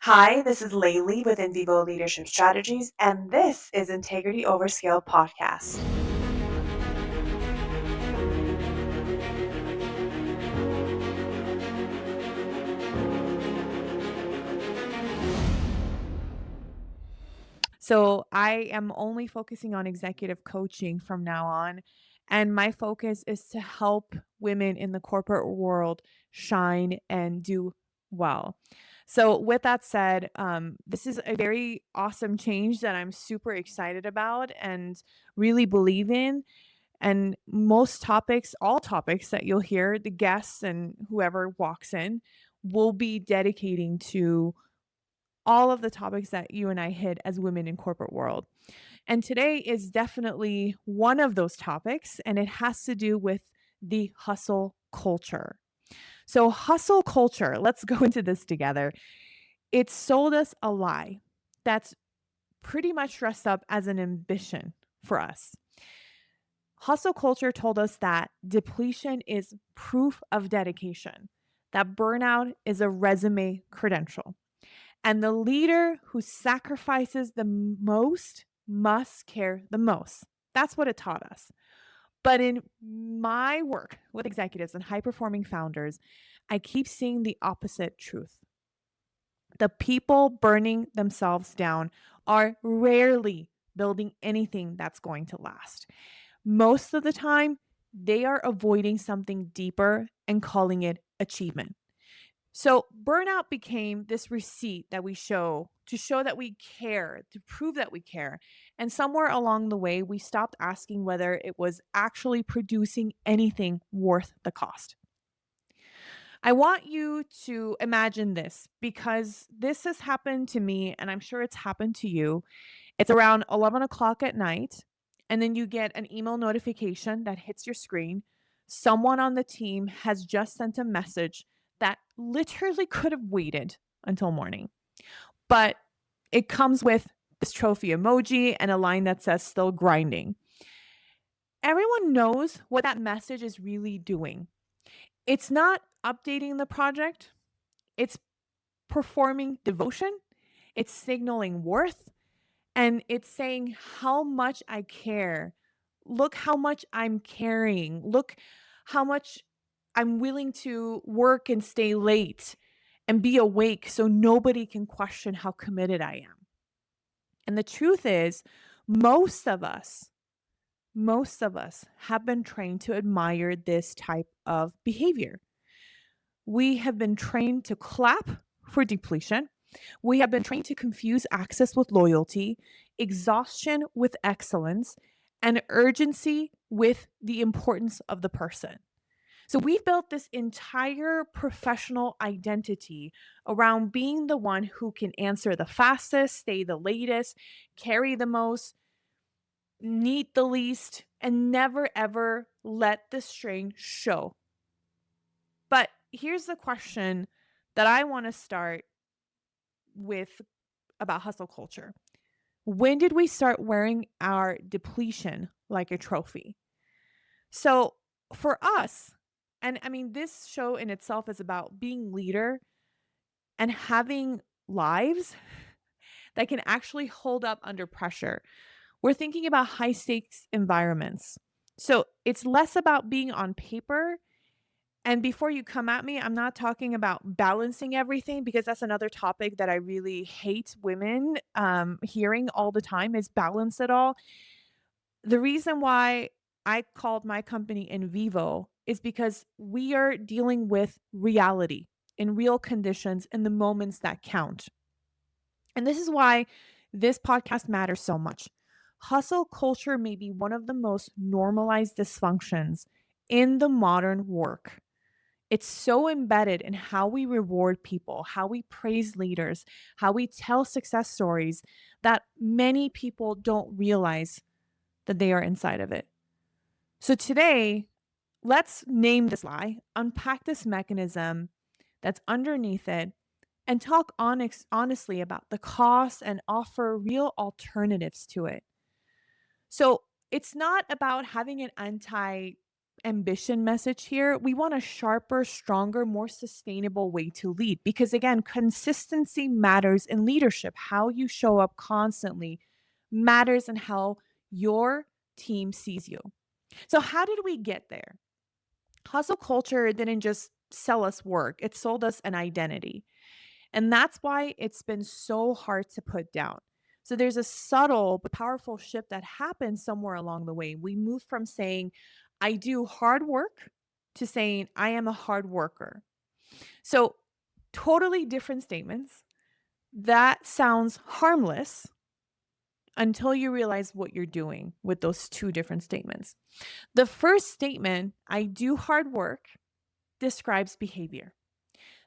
Hi, this is Leili with In Vivo Leadership Strategies, and this is Integrity Over Scale podcast. So, I am only focusing on executive coaching from now on, and my focus is to help women in the corporate world shine and do well. So, with that said, this is a very awesome change that I'm super excited about and really believe in. And most topics, all topics that you'll hear, the guests and whoever walks in will be dedicating to all of the topics that you and I hit as women in corporate world. And today is definitely one of those topics, and it has to do with the hustle culture. So, hustle culture, let's go into this together. It sold us a lie that's pretty much dressed up as an ambition for us. Hustle culture told us that depletion is proof of dedication, that burnout is a resume credential, and the leader who sacrifices the most must care the most. That's what it taught us. But in my work with executives and high performing founders, I keep seeing the opposite truth. The people burning themselves down are rarely building anything that's going to last. Most of the time, they are avoiding something deeper and calling it achievement. So, burnout became this receipt that we show to show that we care, to prove that we care. And somewhere along the way, we stopped asking whether it was actually producing anything worth the cost. I want you to imagine this because this has happened to me, and I'm sure it's happened to you. It's around 11 o'clock at night, and then you get an email notification that hits your screen. Someone on the team has just sent a message that literally could have waited until morning, but it comes with this trophy emoji and a line that says still grinding. Everyone knows what that message is really doing. It's not updating the project, it's performing devotion, it's signaling worth, and it's saying how much I care. Look how much I'm caring. Look how much I'm willing to work and stay late and be awake so nobody can question how committed I am. And the truth is, most of us, most of us have been trained to admire this type of behavior. We have been trained to clap for depletion. We have been trained to confuse access with loyalty, exhaustion with excellence, and urgency with the importance of the person. So we've built this entire professional identity around being the one who can answer the fastest, stay the latest, carry the most, need the least, and never ever let the strain show. But here's the question that I want to start with about hustle culture. When did we start wearing our depletion like a trophy? So for us, and I mean, this show in itself is about being leader and having lives that can actually hold up under pressure. We're thinking about high stakes environments. So it's less about being on paper. And before you come at me, I'm not talking about balancing everything because that's another topic that I really hate women hearing all the time is balance it all. The reason why I called my company In Vivo is because we are dealing with reality in real conditions in the moments that count. And this is why this podcast matters so much. Hustle culture may be one of the most normalized dysfunctions in the modern work. It's so embedded in how we reward people, how we praise leaders, how we tell success stories that many people don't realize that they are inside of it. So today, let's name this lie, unpack this mechanism that's underneath it, and talk honestly about the costs and offer real alternatives to it. So it's not about having an ambition message here. We want a sharper, stronger, more sustainable way to lead because, again, consistency matters in leadership. How you show up constantly matters in how your team sees you. So, how did we get there? Hustle culture didn't just sell us work, it sold us an identity. And that's why it's been so hard to put down. So there's a subtle but powerful shift that happens somewhere along the way. We move from saying, I do hard work to saying, I am a hard worker. So totally different statements. That sounds harmless until you realize what you're doing with those two different statements. The first statement, I do hard work, describes behavior.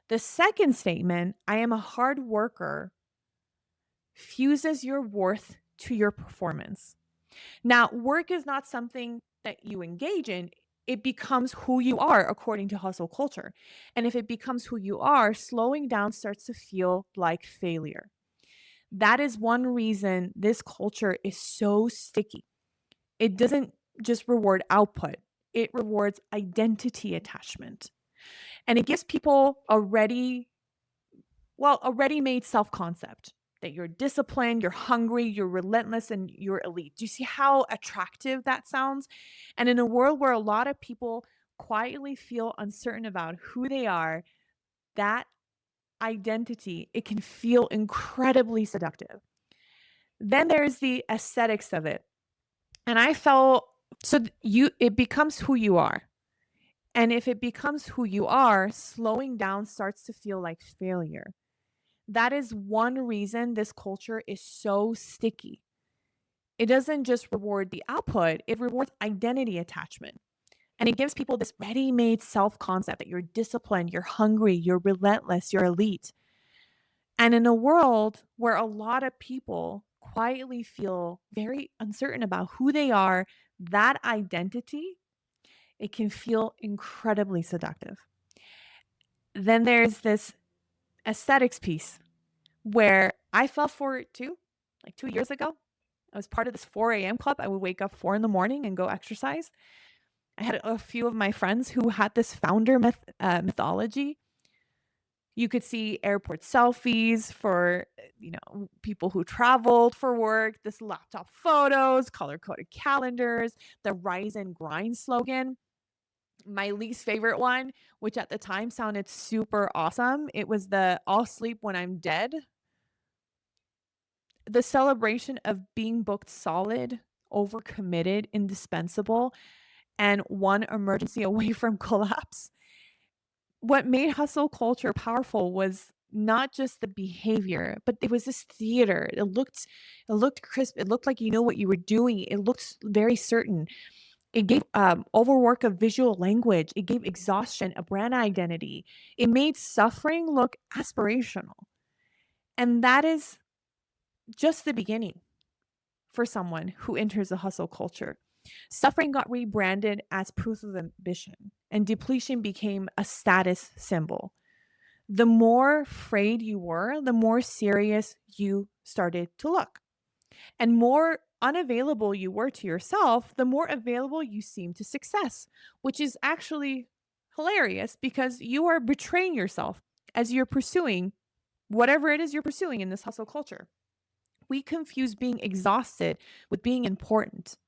The second statement, I am a hard worker, fuses your worth to your performance. Now, work is not something that you engage in. It becomes who you are according to hustle culture. And if it becomes who you are, slowing down starts to feel like failure. That is one reason this culture is so sticky. It doesn't just reward output, it rewards identity attachment. And it gives people a ready-made self-concept that you're disciplined, you're hungry, you're relentless, and you're elite. Do you see how attractive that sounds? And in a world where a lot of people quietly feel uncertain about who they are, that identity, it can feel incredibly seductive. Then there's the aesthetics of it. And I felt so it becomes who you are. And if it becomes who you are, slowing down starts to feel like failure. That is one reason this culture is so sticky. It doesn't just reward the output, it rewards identity attachment. And it gives people this ready made self concept that you're disciplined, you're hungry, you're relentless, you're elite. And in a world where a lot of people quietly feel very uncertain about who they are, that identity, it can feel incredibly seductive. Then there's this aesthetics piece where I fell for it too, like 2 years ago. I was part of this 4 a.m. club. I would wake up 4 in the morning and go exercise. I had a few of my friends who had this founder mythology. You could see airport selfies for, people who traveled for work, this laptop photos, color-coded calendars, the rise and grind slogan. My least favorite one, which at the time sounded super awesome, it was the I'll sleep when I'm dead. The celebration of being booked solid, overcommitted, indispensable, and one emergency away from collapse. What made hustle culture powerful was not just the behavior, but it was this theater. It looked crisp. It looked like you know what you were doing. It looked very certain. It gave overwork a visual language. It gave exhaustion a brand identity. It made suffering look aspirational. And that is just the beginning for someone who enters a hustle culture. Suffering got rebranded as proof of ambition, and depletion became a status symbol. The more frayed you were, the more serious you started to look. And more unavailable you were to yourself, the more available you seemed to success, which is actually hilarious because you are betraying yourself as you're pursuing whatever it is you're pursuing in this hustle culture. We confuse being exhausted with being important.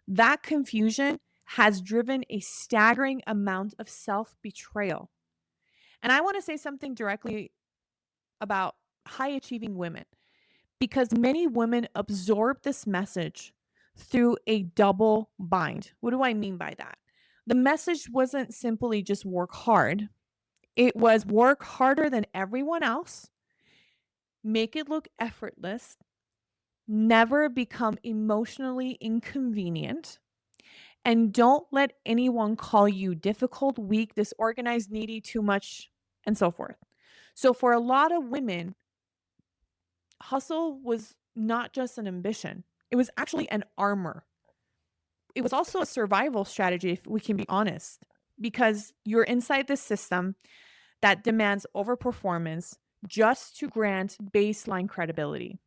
That confusion has driven a staggering amount of self betrayal. And I want to say something directly about high achieving women because many women absorb this message through a double bind. What do I mean by that? The message wasn't simply just work hard, it was work harder than everyone else, make it look effortless, never become emotionally inconvenient, and don't let anyone call you difficult, weak, disorganized, needy, too much, and so forth. So, for a lot of women, hustle was not just an ambition, it was actually an armor. It was also a survival strategy, if we can be honest, because you're inside this system that demands overperformance just to grant baseline credibility.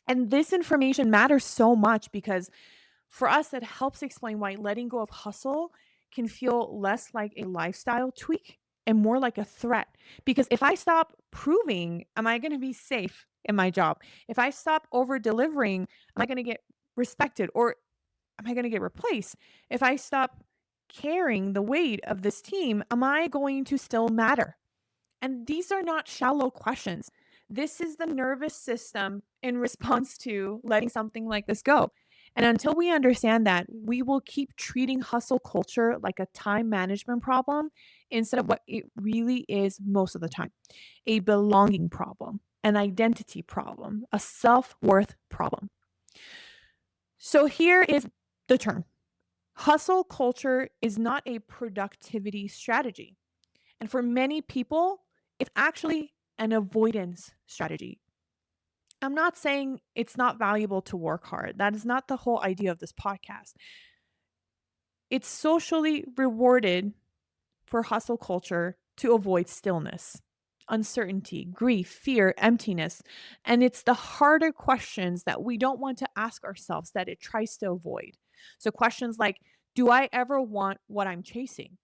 And this information matters so much because for us, it helps explain why letting go of hustle can feel less like a lifestyle tweak and more like a threat. Because if I stop proving, am I going to be safe in my job? If I stop over delivering, am I going to get respected or am I going to get replaced? If I stop carrying the weight of this team, am I going to still matter? And these are not shallow questions. This is the nervous system in response to letting something like this go. And until we understand that, we will keep treating hustle culture like a time management problem instead of what it really is most of the time, a belonging problem, an identity problem, a self worth problem. So here is the term: hustle culture is not a productivity strategy. And for many people, it's actually an avoidance strategy. I'm not saying it's not valuable to work hard. That is not the whole idea of this podcast. It's socially rewarded for hustle culture to avoid stillness, uncertainty, grief, fear, emptiness. And it's the harder questions that we don't want to ask ourselves that it tries to avoid. So, questions like, do I ever want what I'm chasing?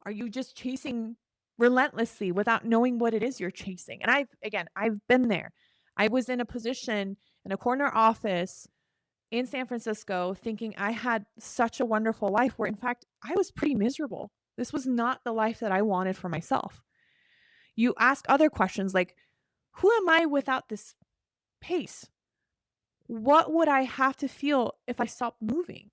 Are you just chasing relentlessly without knowing what it is you're chasing? And I've been there. I was in a position in a corner office in San Francisco thinking I had such a wonderful life where in fact I was pretty miserable. This was not the life that I wanted for myself. You ask other questions like, who am I without this pace? What would I have to feel if I stopped moving?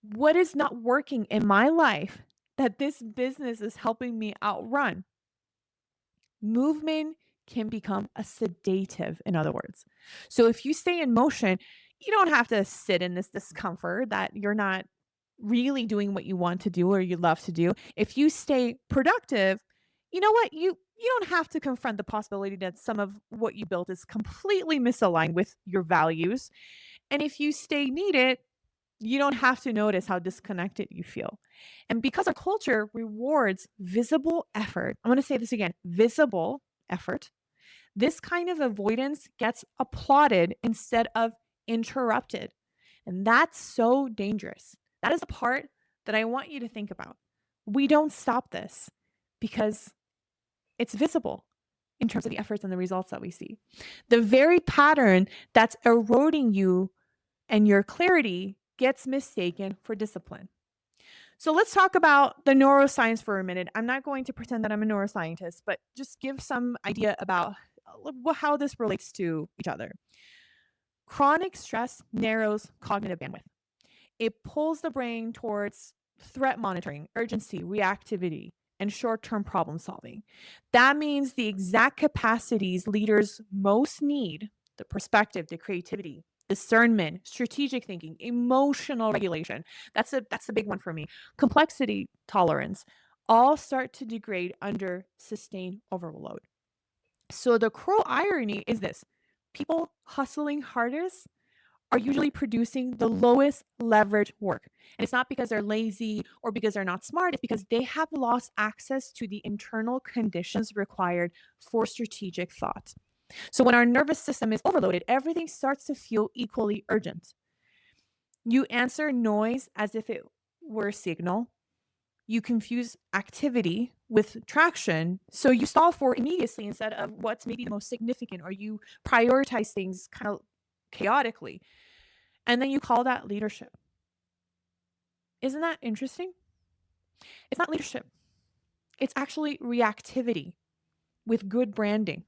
What is not working in my life that this business is helping me outrun? Movement can become a sedative, in other words. So if you stay in motion, you don't have to sit in this discomfort that you're not really doing what you want to do or you love to do. If you stay productive, you know what? You don't have to confront the possibility that some of what you built is completely misaligned with your values. And if you stay needed, you don't have to notice how disconnected you feel. And because our culture rewards visible effort, I'm going to say this again: visible effort, this kind of avoidance gets applauded instead of interrupted. And that's so dangerous. That is the part that I want you to think about. We don't stop this because it's visible in terms of the efforts and the results that we see. The very pattern that's eroding you and your clarity gets mistaken for discipline. So let's talk about the neuroscience for a minute. I'm not going to pretend that I'm a neuroscientist, but just give some idea about how this relates to each other. Chronic stress narrows cognitive bandwidth. It pulls the brain towards threat monitoring, urgency, reactivity, and short term problem solving. That means the exact capacities leaders most need: the perspective, the creativity, discernment, strategic thinking, emotional regulation. That's the big one for me. Complexity tolerance all start to degrade under sustained overload. So the cruel irony is this: people hustling hardest are usually producing the lowest leverage work. And it's not because they're lazy or because they're not smart, it's because they have lost access to the internal conditions required for strategic thought. So when our nervous system is overloaded, everything starts to feel equally urgent. You answer noise as if it were a signal. You confuse activity with traction. So you stall for immediacy instead of what's maybe the most significant, or you prioritize things kind of chaotically. And then you call that leadership. Isn't that interesting? It's not leadership. It's actually reactivity with good branding.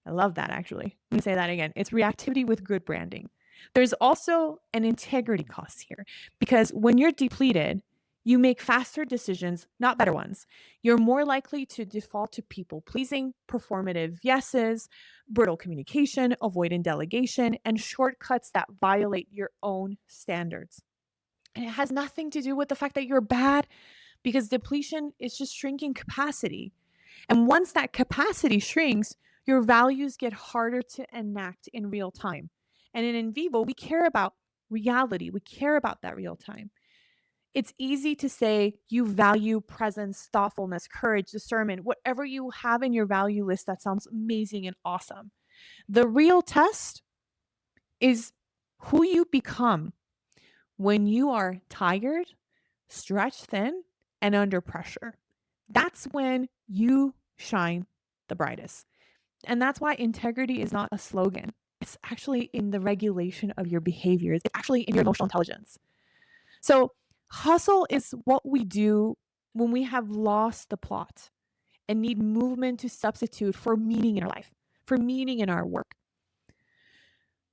I love that actually. Let me say that again. It's reactivity with good branding. There's also an integrity cost here because when you're depleted, you make faster decisions, not better ones. You're more likely to default to people pleasing, performative yeses, brittle communication, avoidant delegation, and shortcuts that violate your own standards. And it has nothing to do with the fact that you're bad, because depletion is just shrinking capacity. And once that capacity shrinks, your values get harder to enact in real time. And in vivo, we care about reality. We care about that real time. It's easy to say you value presence, thoughtfulness, courage, discernment, whatever you have in your value list that sounds amazing and awesome. The real test is who you become when you are tired, stretched thin, and under pressure. That's when you shine the brightest. And that's why integrity is not a slogan. It's actually in the regulation of your behaviors. It's actually in your emotional intelligence. So, hustle is what we do when we have lost the plot and need movement to substitute for meaning in our life, for meaning in our work.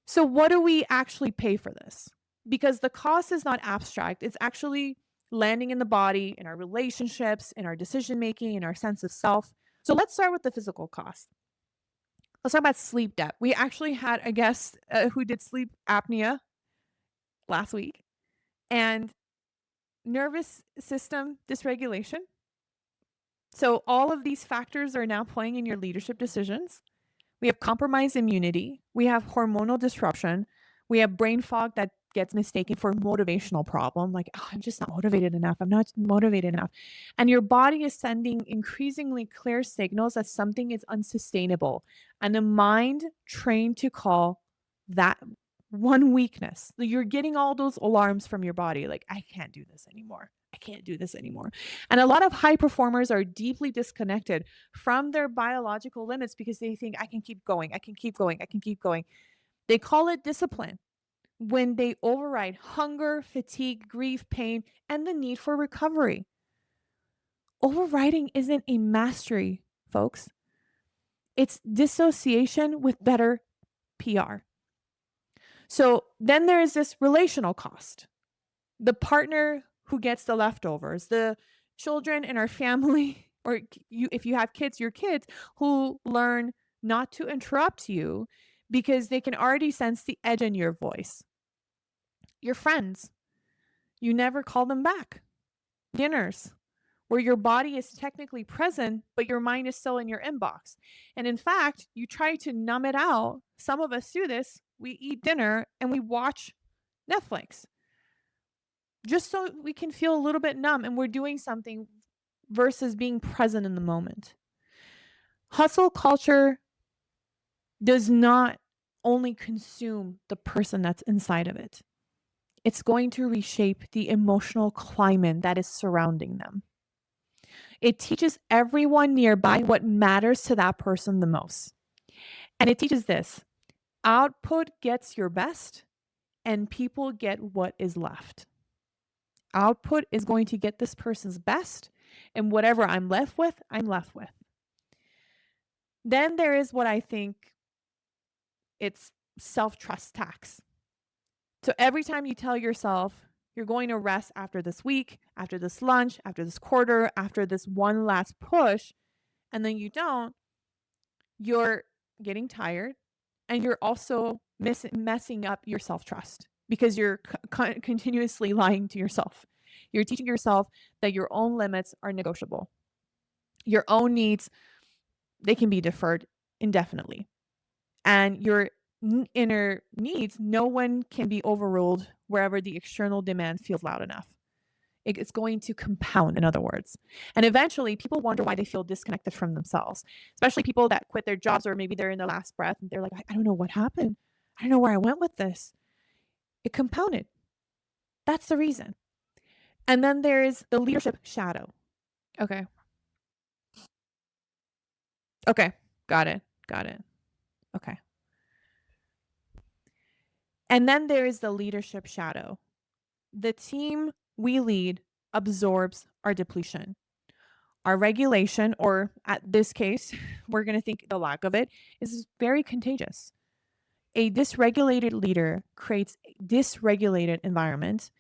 So, what do we actually pay for this? Because the cost is not abstract, it's actually landing in the body, in our relationships, in our decision making, in our sense of self. So, let's start with the physical cost. Let's talk about sleep debt. We actually had a guest who did sleep apnea last week and nervous system dysregulation. So, all of these factors are now playing in your leadership decisions. We have compromised immunity. We have hormonal disruption. We have brain fog that gets mistaken for motivational problem. Like, oh, I'm just not motivated enough. I'm not motivated enough. And your body is sending increasingly clear signals that something is unsustainable. And the mind trained to call that one weakness. You're getting all those alarms from your body. Like, I can't do this anymore. I can't do this anymore. And a lot of high performers are deeply disconnected from their biological limits because they think, I can keep going, I can keep going, I can keep going. They call it discipline when they override hunger, fatigue, grief, pain, and the need for recovery. Overriding isn't a mastery, folks. It's dissociation with better PR. So then there is this relational cost. The partner who gets the leftovers, the children in our family, or you, if you have kids, your kids who learn not to interrupt you because they can already sense the edge in your voice. Your friends, you never call them back. Dinners, where your body is technically present, but your mind is still in your inbox. And in fact, you try to numb it out. Some of us do this. We eat dinner and we watch Netflix just so we can feel a little bit numb and we're doing something versus being present in the moment. Hustle culture does not only consume the person that's inside of it, it's going to reshape the emotional climate that is surrounding them. It teaches everyone nearby what matters to that person the most. And it teaches this: output gets your best, and people get what is left. Output is going to get this person's best, and whatever I'm left with, I'm left with. Then there is what I think it's self-trust tax. So every time you tell yourself you're going to rest after this week, after this lunch, after this quarter, after this one last push, and then you don't, you're getting tired and you're also messing up your self-trust because you're continuously lying to yourself. You're teaching yourself that your own limits are negotiable. Your own needs, they can be deferred indefinitely. And your inner needs, no one can be overruled wherever the external demand feels loud enough. It's going to compound, in other words. And eventually, people wonder why they feel disconnected from themselves, especially people that quit their jobs or maybe they're in their last breath and they're like, I don't know what happened. I don't know where I went with this. It compounded. That's the reason. And then there is the leadership shadow. Okay. Okay. Got it. Got it. Okay. And then there is the leadership shadow. The team we lead absorbs our depletion. Our regulation, or at this case, we're going to think the lack of it, is very contagious. A dysregulated leader creates a dysregulated environment,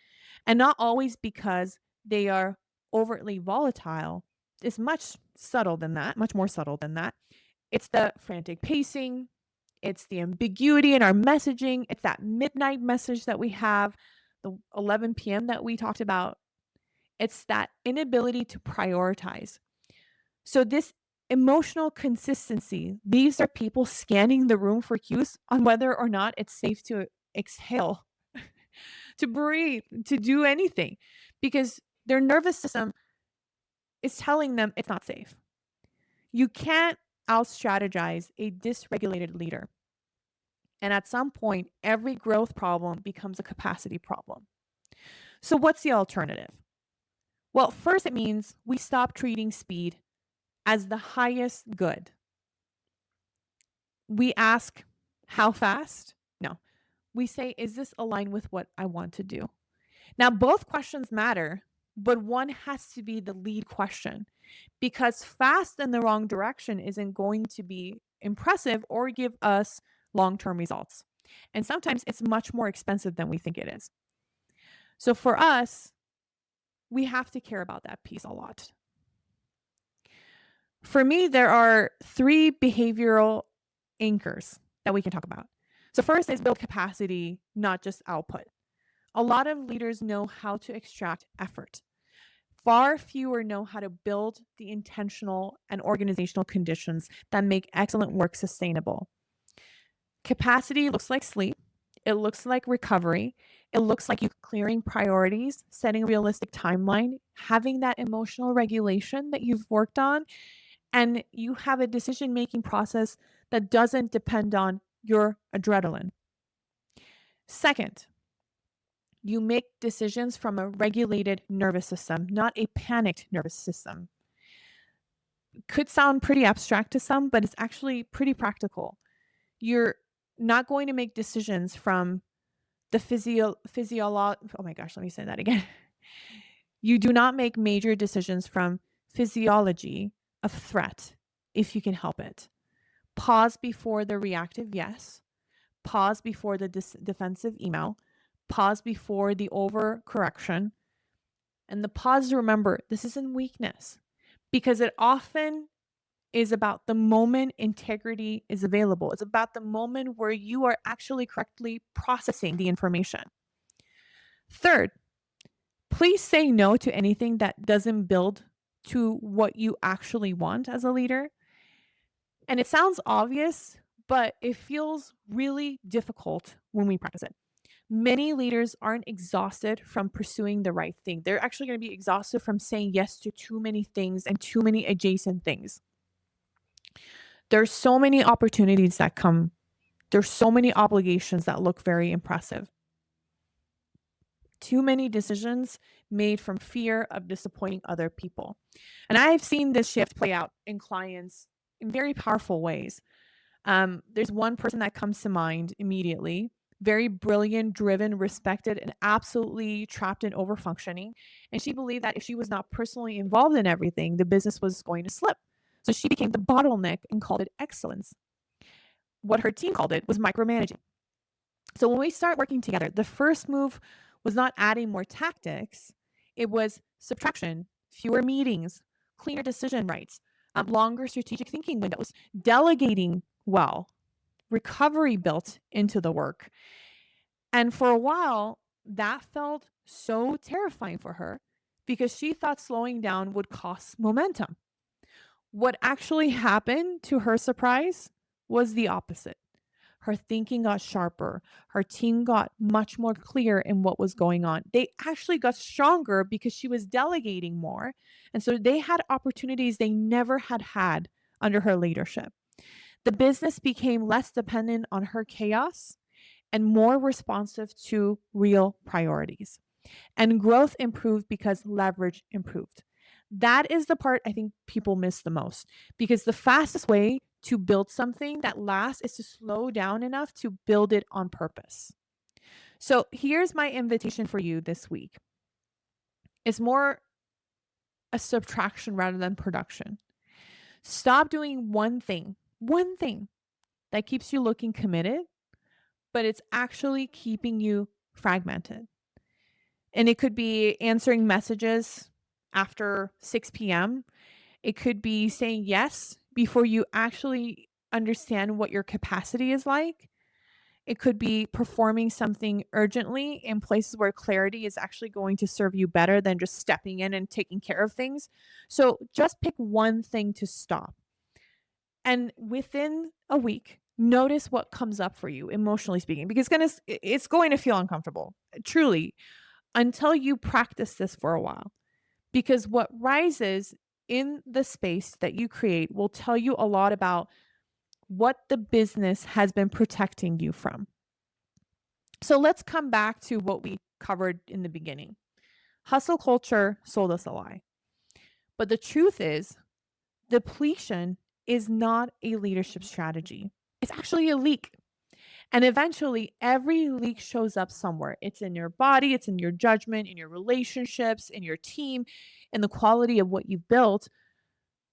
and not always because they are overtly volatile. It's much subtle than that, much more subtle than that. It's the frantic pacing, it's the ambiguity in our messaging, it's that midnight message that we have, the 11 p.m. that we talked about. It's that inability to prioritize. So this emotional consistency, these are people scanning the room for cues on whether or not it's safe to exhale, to breathe, to do anything, because their nervous system is telling them it's not safe. You can't out-strategize a dysregulated leader. And at some point, every growth problem becomes a capacity problem. So what's the alternative? Well, first, it means we stop treating speed as the highest good. We ask, how fast? No. We say, is this aligned with what I want to do? Now, both questions matter, but one has to be the lead question because fast in the wrong direction isn't going to be impressive or give us long term results. And sometimes it's much more expensive than we think it is. So for us, we have to care about that piece a lot. For me, there are three behavioral anchors that we can talk about. So, first is build capacity, not just output. A lot of leaders know how to extract effort. Far fewer know how to build the intentional and organizational conditions that make excellent work sustainable. Capacity looks like sleep. It looks like recovery. It looks like you clearing priorities, setting a realistic timeline, having that emotional regulation that you've worked on, and you have a decision making process that doesn't depend on your adrenaline. Second, you make decisions from a regulated nervous system, not a panicked nervous system. Could sound pretty abstract to some, but it's actually pretty practical. You're not going to make decisions from the oh my gosh, let me say that again. You do not make major decisions from physiology of threat if you can help it. Pause before the reactive yes. Pause before the defensive email. Pause before the overcorrection. And the pause to remember this isn't weakness because it often is about the moment integrity is available. It's about the moment where you are actually correctly processing the information. Third, please say no to anything that doesn't build to what you actually want as a leader. And it sounds obvious, but it feels really difficult when we practice it. Many leaders aren't exhausted from pursuing the right thing. They're actually going to be exhausted from saying yes to too many things and too many adjacent things. There's so many opportunities that come. There's so many obligations that look very impressive. Too many decisions made from fear of disappointing other people. And I've seen this shift play out in clients in very powerful ways. There's one person that comes to mind immediately, very brilliant, driven, respected, and absolutely trapped in overfunctioning. And she believed that if she was not personally involved in everything, the business was going to slip. So she became the bottleneck and called it excellence. What her team called it was micromanaging. So when we start working together, the first move was not adding more tactics, it was subtraction, fewer meetings, cleaner decision rights, longer strategic thinking windows, delegating well, recovery built into the work. And for a while, that felt so terrifying for her because she thought slowing down would cost momentum. What actually happened, to her surprise, was the opposite. Her thinking got sharper. Her team got much more clear in what was going on. They actually got stronger because she was delegating more. And so they had opportunities they never had under her leadership. The business became less dependent on her chaos and more responsive to real priorities. And growth improved because leverage improved. That is the part I think people miss the most because the fastest way to build something that lasts is to slow down enough to build it on purpose. So here's my invitation for you this week. It's more a subtraction rather than production. Stop doing one thing that keeps you looking committed, but it's actually keeping you fragmented. And it could be answering messages after 6 p.m. It could be saying yes before you actually understand what your capacity is like. It could be performing something urgently in places where clarity is actually going to serve you better than just stepping in and taking care of things. So just pick one thing to stop. And within a week, notice what comes up for you, emotionally speaking, because it's going to feel uncomfortable, truly, until you practice this for a while. Because what rises in the space that you create will tell you a lot about what the business has been protecting you from. So let's come back to what we covered in the beginning. Hustle culture sold us a lie. But the truth is, depletion is not a leadership strategy. It's actually a leak. And eventually, every leak shows up somewhere. It's in your body, it's in your judgment, in your relationships, in your team, in the quality of what you've built.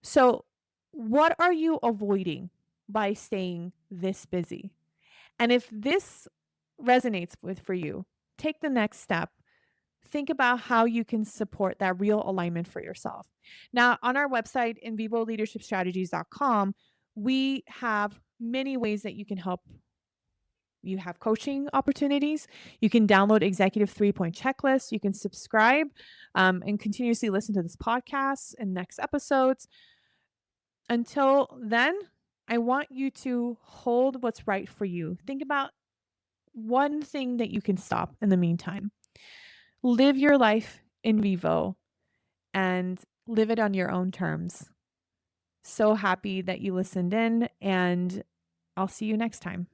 So, what are you avoiding by staying this busy? And if this resonates with for you, take the next step. Think about how you can support that real alignment for yourself. Now, on our website, invivoleadershipstrategies.com, we have many ways that you can help. You have coaching opportunities. You can download executive 3-point checklist. You can subscribe and continuously listen to this podcast and next episodes. Until then, I want you to hold what's right for you. Think about one thing that you can stop in the meantime. Live your life in vivo and live it on your own terms. So happy that you listened in, and I'll see you next time.